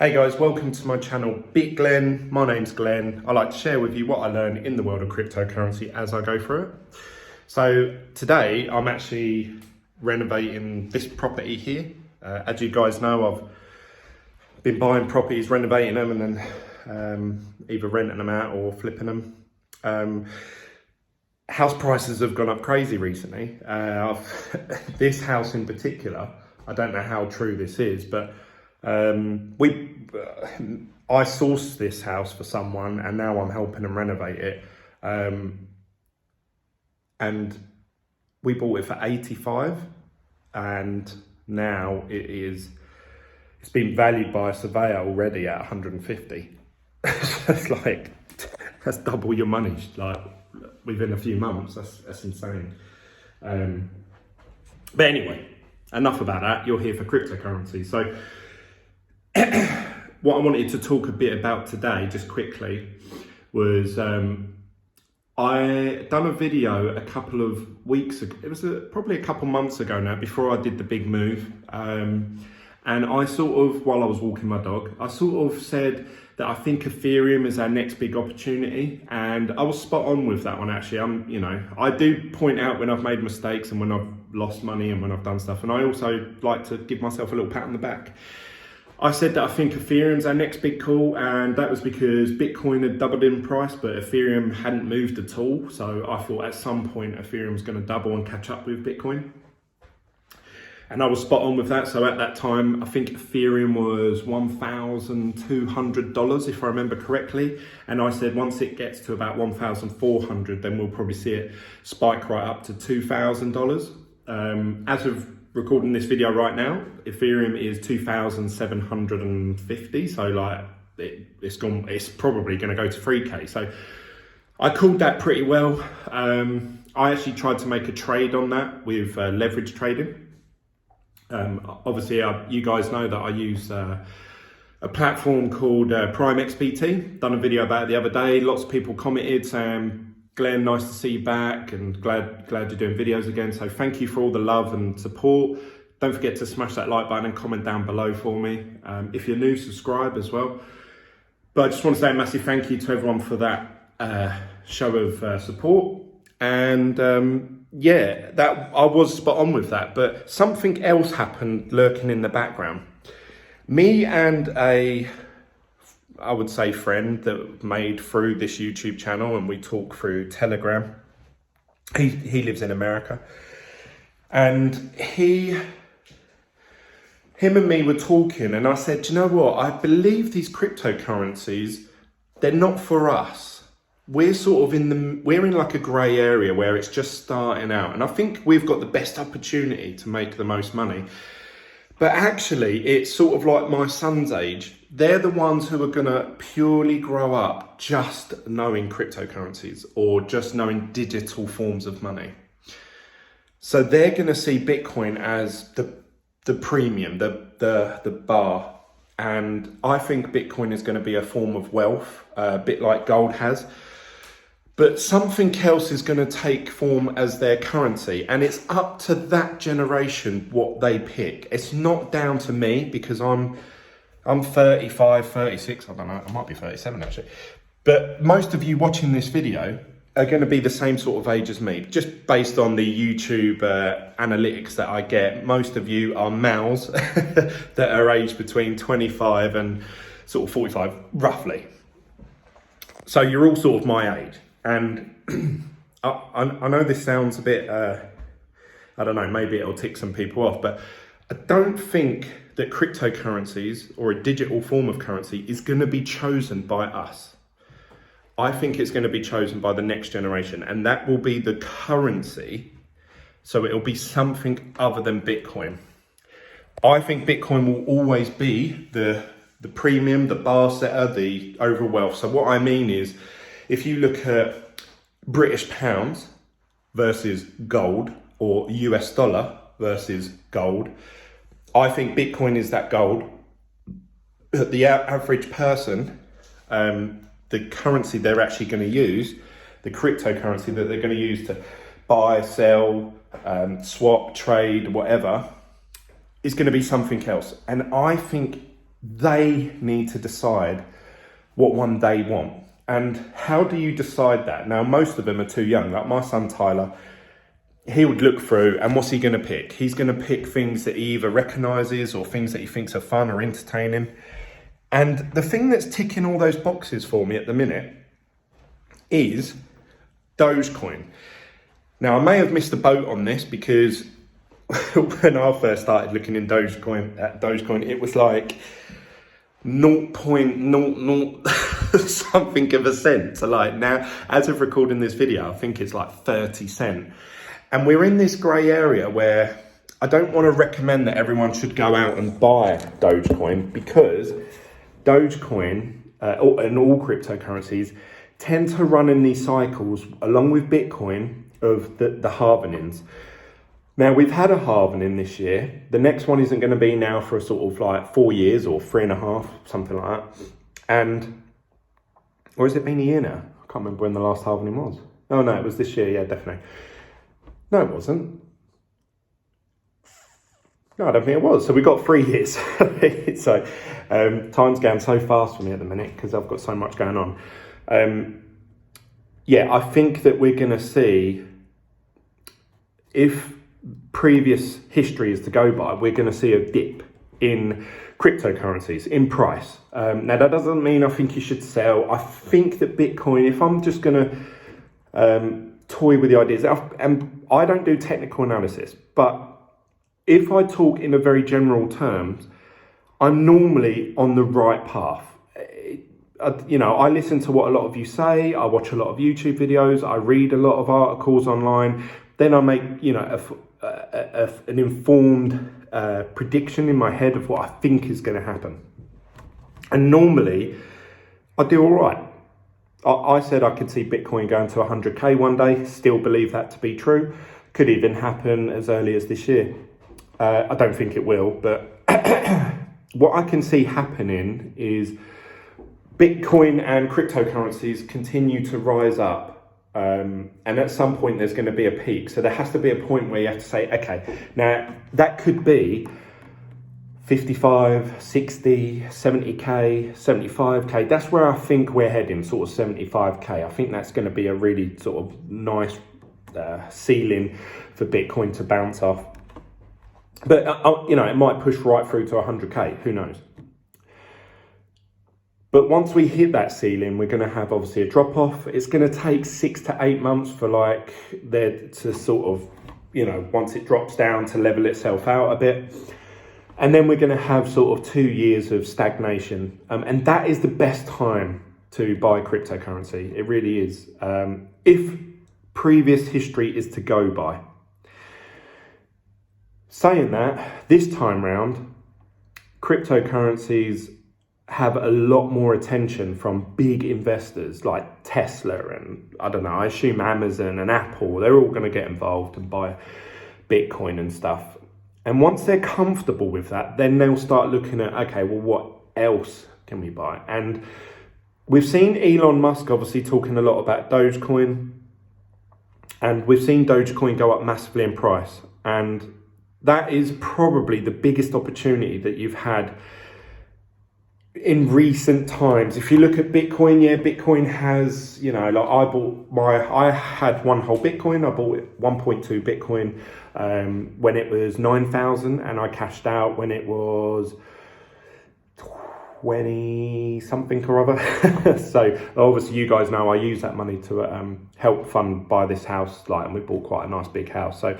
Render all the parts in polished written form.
Hey guys, welcome to my channel, Bit Glenn. My name's Glenn. I like to share with you what I learn in the world of cryptocurrency as I go through it. So today I'm actually renovating this property here. As you guys know, I've been buying properties, renovating them and then either renting them out or flipping them. House prices have gone up crazy recently. This house in particular, I don't know how true this is, but I sourced this house for someone and now I'm helping them renovate it. And we bought it for 85 and now it's been valued by a surveyor already at 150. That's double your money, like within a few months. That's insane. But anyway, enough about that. You're here for cryptocurrency. So what I wanted to talk a bit about today, just quickly, was I done a video a couple of weeks ago. It was probably a couple months ago now, before I did the big move. And I sort of, while I was walking my dog, I sort of said that I think Ethereum is our next big opportunity, and I was spot on with that one. Actually, I do point out when I've made mistakes and when I've lost money and when I've done stuff, and I also like to give myself a little pat on the back. I said that I think Ethereum's our next big call, and that was because Bitcoin had doubled in price, but Ethereum hadn't moved at all. So I thought at some point Ethereum's going to double and catch up with Bitcoin. And I was spot on with that. So at that time, I think Ethereum was $1,200, if I remember correctly. And I said, once it gets to about 1,400, then we'll probably see it spike right up to $2,000. As of recording this video right now, Ethereum is 2,750. So it's probably going to go to 3K. So I called that pretty well. I actually tried to make a trade on that with leverage trading. Obviously, you guys know that I use a platform called Prime XBT. Done a video about it the other day. Lots of people commented saying, Glenn, nice to see you back, and glad you're doing videos again. So thank you for all the love and support. Don't forget to smash that like button and comment down below for me. If you're new, subscribe as well. But I just want to say a massive thank you to everyone for that show of support. And yeah, that I was spot on with that. But something else happened lurking in the background. Me and I would say friend that made through this YouTube channel, and we talk through Telegram. He lives in America, and him and me were talking, and I said, do you know what? I believe these cryptocurrencies, they're not for us. We're sort of we're in like a grey area where it's just starting out, and I think we've got the best opportunity to make the most money. But actually, it's sort of like my son's age. They're the ones who are gonna purely grow up just knowing cryptocurrencies or just knowing digital forms of money. So they're gonna see Bitcoin as the premium, the bar. And I think Bitcoin is gonna be a form of wealth, a bit like gold has. But something else is going to take form as their currency, and it's up to that generation what they pick. It's not down to me, because I'm 35, 36, I don't know, I might be 37 actually. But most of you watching this video are going to be the same sort of age as me, just based on the YouTube analytics that I get. Most of you are males that are aged between 25 and sort of 45, roughly. So you're all sort of my age. And I know this sounds a bit, I don't know, maybe it'll tick some people off, but I don't think that cryptocurrencies or a digital form of currency is going to be chosen by us. I think it's going to be chosen by the next generation, and that will be the currency. So it'll be something other than Bitcoin. I think Bitcoin will always be the premium, the bar setter, the overall wealth. So what I mean is, if you look at British pounds versus gold, or US dollar versus gold, I think Bitcoin is that gold. The average person, the currency they're actually going to use, the cryptocurrency that they're going to use to buy, sell, swap, trade, whatever, is going to be something else. And I think they need to decide what one they want. And how do you decide that? Now, most of them are too young. Like my son Tyler, he would look through, and what's he going to pick? He's going to pick things that he either recognises or things that he thinks are fun or entertaining. And the thing that's ticking all those boxes for me at the minute is Dogecoin. Now, I may have missed the boat on this because when I first started looking in Dogecoin, it was like 0.00 something of a cent. So like now, as of recording this video, I think it's like 30 cents. And we're in this grey area where I don't want to recommend that everyone should go out and buy Dogecoin, because Dogecoin and all cryptocurrencies tend to run in these cycles along with Bitcoin of the halvenings. Now, we've had a halvening this year. The next one isn't going to be now for a sort of like 4 years or 3.5, something like that. Or has it been a year now? I can't remember when the last halvening was. Oh no, it was this year, yeah, definitely. No, it wasn't. No, I don't think it was. So we got 3 years. So time's going so fast for me at the minute because I've got so much going on. Yeah, I think that we're going to see, if previous history is to go by, we're going to see a dip in cryptocurrencies, in price. Now, that doesn't mean I think you should sell. I think that Bitcoin, if I'm just going to toy with the ideas, and I don't do technical analysis, but if I talk in a very general terms, I'm normally on the right path. I listen to what a lot of you say. I watch a lot of YouTube videos. I read a lot of articles online. Then I make, an informed prediction in my head of what I think is going to happen. And normally, I do all right. I said I could see Bitcoin going to 100k one day. Still believe that to be true. Could even happen as early as this year. I don't think it will, but what I can see happening is Bitcoin and cryptocurrencies continue to rise up. And at some point there's going to be a peak. So there has to be a point where you have to say, okay, now that could be 55, 60, 70k, 75k. That's where I think we're heading, sort of 75k. I think that's going to be a really sort of nice ceiling for Bitcoin to bounce off. But, it might push right through to 100k, who knows? But once we hit that ceiling, we're going to have obviously a drop off. It's going to take 6 to 8 months for there to sort of, once it drops down, to level itself out a bit. And then we're going to have sort of 2 years of stagnation. And that is the best time to buy cryptocurrency. It really is. If previous history is to go by. Saying that, this time round, cryptocurrencies have a lot more attention from big investors like Tesla and, I assume Amazon and Apple. They're all going to get involved and buy Bitcoin and stuff. And once they're comfortable with that, then they'll start looking at, okay, well, what else can we buy? And we've seen Elon Musk obviously talking a lot about Dogecoin, and we've seen Dogecoin go up massively in price. And that is probably the biggest opportunity that you've had in recent times. If you look at Bitcoin, Bitcoin has, I had one whole Bitcoin. I bought it 1.2 Bitcoin when it was 9,000, and I cashed out when it was 20 something or other. So obviously you guys know I use that money to help fund buy this house, and we bought quite a nice big house. So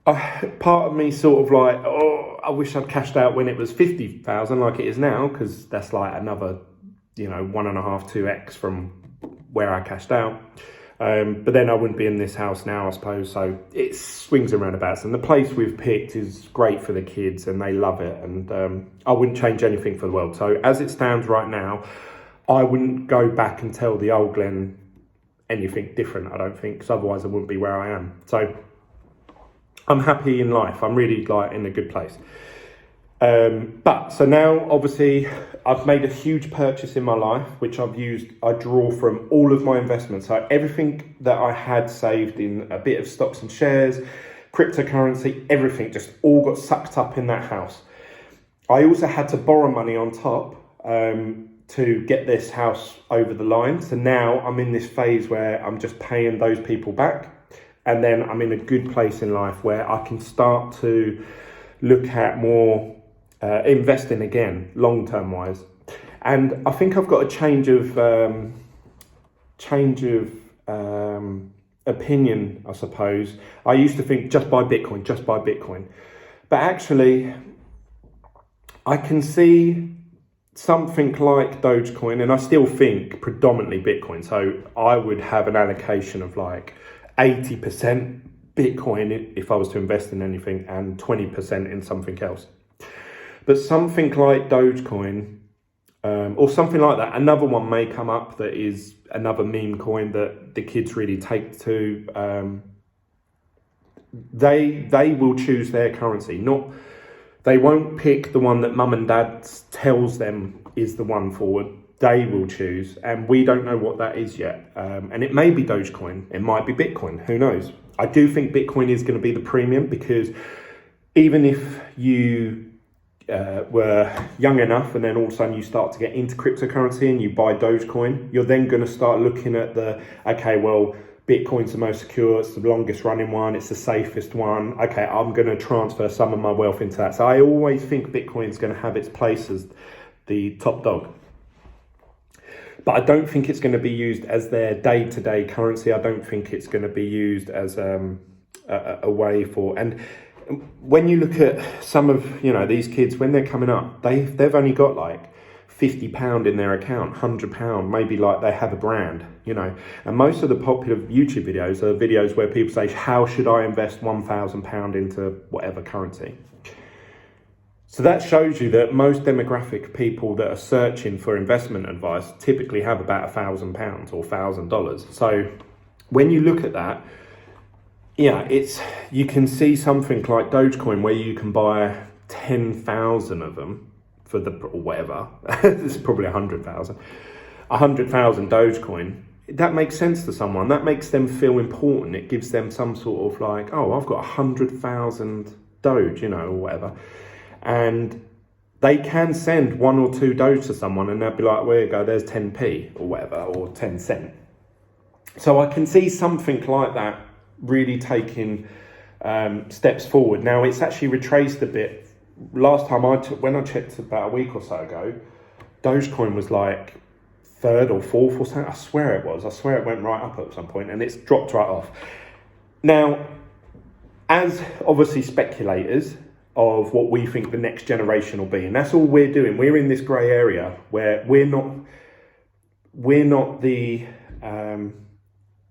part of me sort of I wish I'd cashed out when it was 50,000 like it is now, because that's like another 1.5, 2x from where I cashed out. But then I wouldn't be in this house now, I suppose. So it swings and roundabouts, and the place we've picked is great for the kids and they love it, and I wouldn't change anything for the world. So as it stands right now, I wouldn't go back and tell the old Glenn anything different, I don't think, because otherwise I wouldn't be where I am. So I'm happy in life. I'm really in a good place. But so now obviously I've made a huge purchase in my life, which I draw from all of my investments. So everything that I had saved in a bit of stocks and shares, cryptocurrency, everything just all got sucked up in that house. I also had to borrow money on top to get this house over the line. So now I'm in this phase where I'm just paying those people back. And then I'm in a good place in life where I can start to look at more investing again, long-term wise. And I think I've got a change of opinion, I suppose. I used to think just buy Bitcoin. But actually, I can see something like Dogecoin, and I still think predominantly Bitcoin. So I would have an allocation of like 80% Bitcoin if I was to invest in anything and 20% in something else. But something like Dogecoin, or something like that, another one may come up that is another meme coin that the kids really take to. They will choose their currency, they won't pick the one that mum and dad tells them is the one forward. They will choose, and we don't know what that is yet. And it may be Dogecoin, it might be Bitcoin, who knows? I do think Bitcoin is going to be the premium, because even if you were young enough and then all of a sudden you start to get into cryptocurrency and you buy Dogecoin, you're then going to start looking at Bitcoin's the most secure, it's the longest running one, it's the safest one. Okay, I'm going to transfer some of my wealth into that. So I always think Bitcoin's going to have its place as the top dog. But I don't think it's going to be used as their day-to-day currency. I don't think it's going to be used as a way for... And when you look at some of, these kids, when they're coming up, they've only got like £50 in their account, £100, maybe like they have a brand, And most of the popular YouTube videos are videos where people say, how should I invest £1,000 into whatever currency? So that shows you that most demographic people that are searching for investment advice typically have about £1,000 or $1,000. So when you look at that, you can see something like Dogecoin where you can buy 10,000 of them for or whatever. This is probably 100,000 Dogecoin. That makes sense to someone. That makes them feel important. It gives them some sort of like, oh, I've got 100,000 Doge, or whatever. And they can send 1 or 2 Doge to someone and they'll be like, well, there you go, there's 10p or whatever, or 10 cent. So I can see something like that really taking steps forward. Now it's actually retraced a bit. Last time when I checked about a week or so ago, Dogecoin was like 3rd or 4th or something. I swear it went right up at some point, and it's dropped right off. Now, as obviously speculators of what we think the next generation will be, and that's all we're doing. We're in this grey area where we're not the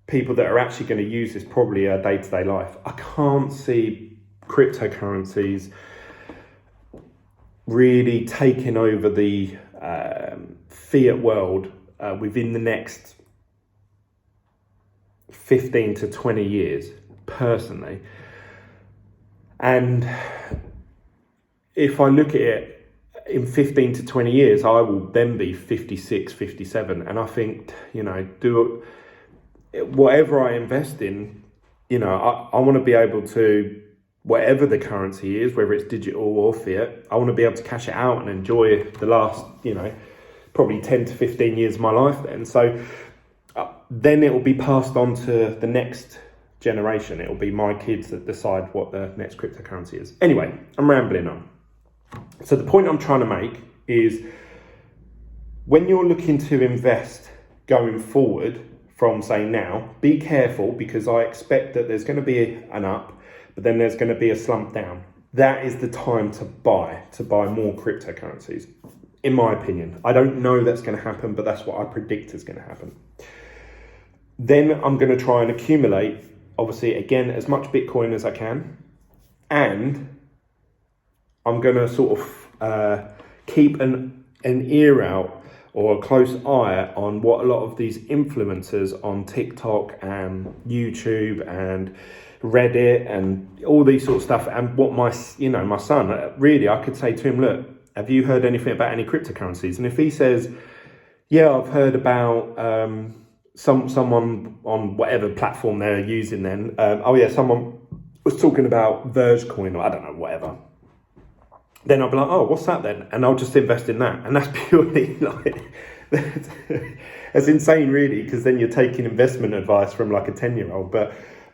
people that are actually going to use this probably a day-to-day life. I can't see cryptocurrencies really taking over the fiat world within the next 15 to 20 years, personally. And if I look at it in 15 to 20 years, I will then be 56, 57. And I think, whatever I invest in, I want to be able to, whatever the currency is, whether it's digital or fiat, I want to be able to cash it out and enjoy the last, probably 10 to 15 years of my life then. So then it will be passed on to the next generation. It will be my kids that decide what the next cryptocurrency is. Anyway, I'm rambling on. So the point I'm trying to make is, when you're looking to invest going forward from, say, now, be careful, because I expect that there's going to be an up, but then there's going to be a slump down. That is the time to buy more cryptocurrencies, in my opinion. I don't know that's going to happen, but that's what I predict is going to happen. Then I'm going to try and accumulate, obviously, again, as much Bitcoin as I can, and I'm going to sort of keep an ear out or a close eye on what a lot of these influencers on TikTok and YouTube and Reddit and all these sort of stuff, and what my son, really, I could say to him, look, have you heard anything about any cryptocurrencies? And if he says, yeah, I've heard about someone on whatever platform they're using then, someone was talking about Vergecoin, or I don't know, whatever. then I'll be like, oh, what's that then? And I'll just invest in that. And that's purely like, that's insane really, because then you're taking investment advice from like a 10-year-old. But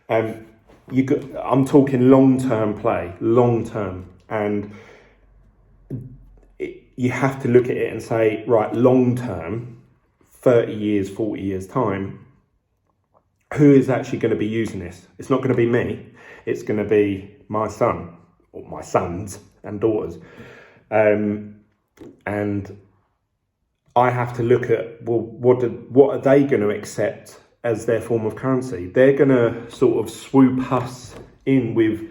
I'm talking long-term play, long-term. And you have to look at it and say, right, long-term, 30 years, 40 years time, who is actually going to be using this? It's not going to be me. It's going to be my son or my sons and daughters. And I have to look at, well, what are they going to accept as their form of currency? They're going to sort of swoop us in with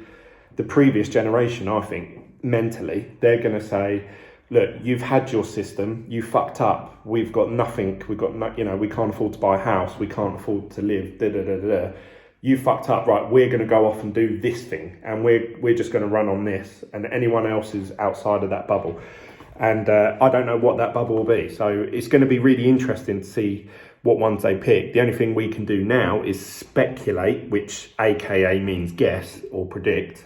the previous generation, I think, mentally. They're going to say, look, you've had your system, you fucked up, we've got nothing, we can't afford to buy a house, we can't afford to live, you fucked up, right, we're going to go off and do this thing, and we're just going to run on this, and anyone else is outside of that bubble. And I don't know what that bubble will be, so it's going to be really interesting to see what ones they pick. The only thing we can do now is speculate, which aka means guess or predict,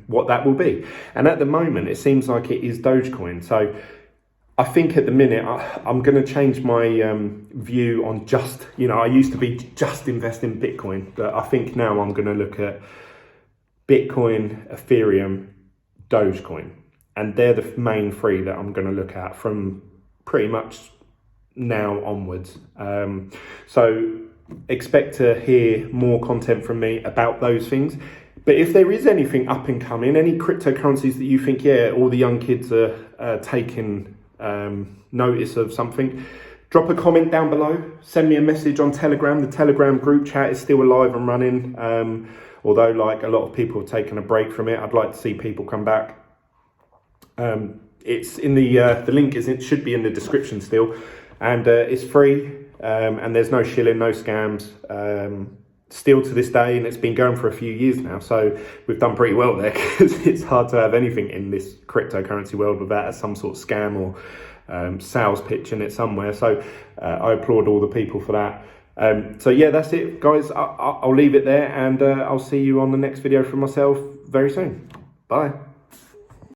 what that will be. And at the moment, it seems like it is Dogecoin. So I think at the minute, I'm going to change my view on just, I used to be just invest in Bitcoin, but I think now I'm going to look at Bitcoin, Ethereum, Dogecoin. And they're the main three that I'm going to look at from pretty much now onwards. So expect to hear more content from me about those things. But if there is anything up and coming, any cryptocurrencies that you think, all the young kids are taking notice of something, drop a comment down below, send me a message on Telegram. The Telegram group chat is still alive and running. Although like a lot of people have taken a break from it, I'd like to see people come back. It's in the link should be in the description still, and it's free, and there's no shilling, no scams, still to this day, and it's been going for a few years now, so we've done pretty well there, because it's hard to have anything in this cryptocurrency world without some sort of scam or sales pitch in it somewhere. So I applaud all the people for that. So yeah, that's it guys. I'll leave it there, and I'll see you on the next video from myself very soon. Bye.